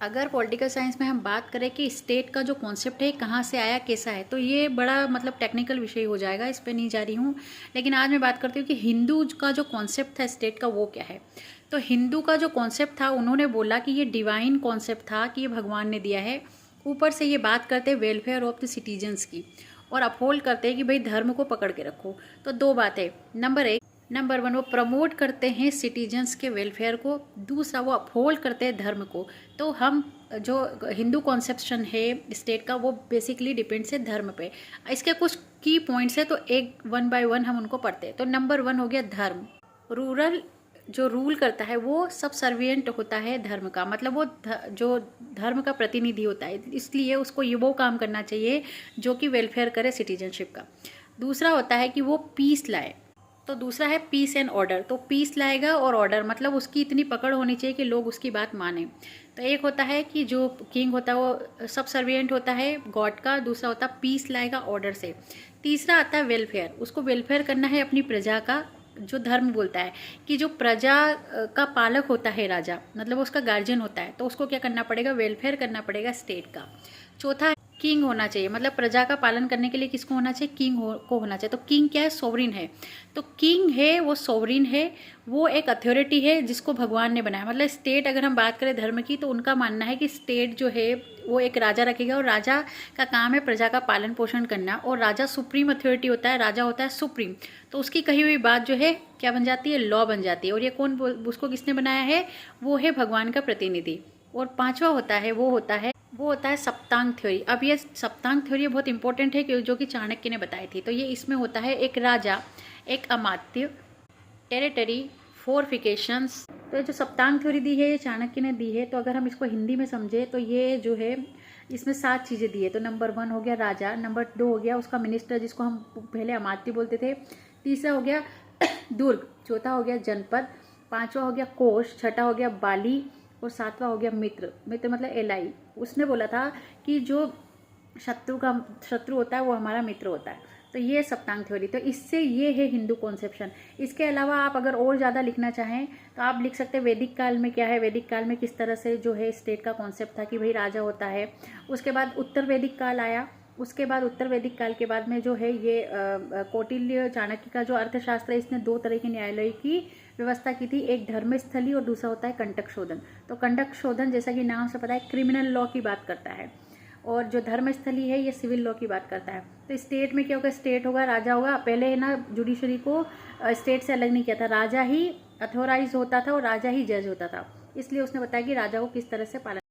अगर political science में हम बात करें कि स्टेट का जो कॉन्सेप्ट है कहाँ से आया कैसा है, तो ये बड़ा मतलब टेक्निकल विषय हो जाएगा, इस पर नहीं जा रही हूँ। लेकिन आज मैं बात करती हूँ कि हिंदू का जो कॉन्सेप्ट था स्टेट का वो क्या है। तो हिंदू का जो कॉन्सेप्ट था, उन्होंने बोला कि ये डिवाइन कॉन्सेप्ट था, कि ये भगवान ने दिया है। ऊपर से ये बात करते वेलफेयर ऑफ द सिटीजन्स की, और अपहोल्ड करते हैं कि भाई धर्म को पकड़ के रखो। तो दो बातें, नंबर वन वो प्रमोट करते हैं सिटीजन्स के वेलफेयर को, दूसरा वो अपहोल्ड करते हैं धर्म को। तो हम जो हिंदू कॉन्सेप्शन है स्टेट का, वो बेसिकली डिपेंड्स है धर्म पे। इसके कुछ की पॉइंट्स है, तो एक वन बाय वन हम उनको पढ़ते हैं। तो नंबर वन हो गया धर्म। रूरल जो रूल करता है वो सब सर्वियंट होता है धर्म का, मतलब वो जो धर्म का प्रतिनिधि होता है, इसलिए उसको ये वो काम करना चाहिए जो कि वेलफेयर करे सिटीजनशिप का। दूसरा होता है कि वो पीस लाए, तो दूसरा है पीस एंड ऑर्डर। तो पीस लाएगा और ऑर्डर, मतलब उसकी इतनी पकड़ होनी चाहिए कि लोग उसकी बात माने। तो एक होता है कि जो किंग होता है वो सब सर्विएंट होता है गॉड का, दूसरा होता है पीस लाएगा ऑर्डर से। तीसरा आता है वेलफेयर, उसको वेलफेयर करना है अपनी प्रजा का। जो धर्म बोलता है कि जो प्रजा का पालक होता है राजा, मतलब उसका गार्जियन होता है, तो उसको क्या करना पड़ेगा, वेलफेयर करना पड़ेगा स्टेट का। चौथा किंग होना चाहिए, मतलब प्रजा का पालन करने के लिए किसको होना चाहिए, को होना चाहिए। तो किंग क्या है, सोवरिन है। तो किंग है वो सोवरिन है, वो एक अथॉरिटी है जिसको भगवान ने बनाया। मतलब स्टेट अगर हम बात करें धर्म की, तो उनका मानना है कि स्टेट जो है वो एक राजा रखेगा, और राजा का काम है प्रजा का पालन पोषण करना, और राजा सुप्रीम अथॉरिटी होता है, राजा होता है सुप्रीम। तो उसकी कही हुई बात जो है क्या बन जाती है, लॉ बन जाती है। और ये कौन, उसको किसने बनाया है, वो है भगवान का प्रतिनिधि। और पांचवा होता है वो होता है सप्तांग थ्योरी। अब ये सप्तांग थ्योरी बहुत इंपॉर्टेंट है, जो कि चाणक्य ने बताई थी। तो ये इसमें होता है एक राजा, एक अमात्य, टेरिटरी, फोर्टिफिकेशंस। तो ये जो सप्तांग थ्योरी दी है ये चाणक्य ने दी है। तो अगर हम इसको हिंदी में समझे तो ये जो है इसमें 7 चीज़ें दी है। तो नंबर 1 हो गया राजा, नंबर 2 हो गया उसका मिनिस्टर जिसको हम पहले अमात्य बोलते थे, तीसरा हो गया दुर्ग, चौथा हो गया जनपद, पांचवा हो गया कोश, छठा हो गया बाली, और सातवां हो गया मित्र। मित्र मतलब एलाई। उसने बोला था कि जो शत्रु होता है वो हमारा मित्र होता है। तो ये सप्तांग थ्योरी, तो इससे ये है हिंदू कॉन्सेप्शन। इसके अलावा आप अगर और ज़्यादा लिखना चाहें तो आप लिख सकते हैं वैदिक काल में क्या है, वैदिक काल में किस तरह से जो है स्टेट का कॉन्सेप्ट था कि भाई राजा होता है। उसके बाद उत्तर वैदिक काल आया, उसके बाद उत्तर वैदिक काल के बाद में जो है ये कौटिल्य चाणक्य का जो अर्थशास्त्र है, इसने 2 तरह के न्यायालय की व्यवस्था की थी, एक धर्मस्थली और दूसरा होता है कंटक शोधन। तो कंटक शोधन जैसा कि नाम से पता है क्रिमिनल लॉ की बात करता है, और जो धर्मस्थली है ये सिविल लॉ की बात करता है। तो स्टेट में क्या होगा, स्टेट होगा, राजा होगा। पहले है ना जुडिशरी को स्टेट से अलग नहीं किया था, राजा ही अथोराइज होता था और राजा ही जज होता था। इसलिए उसने बताया कि राजा को किस तरह से पालन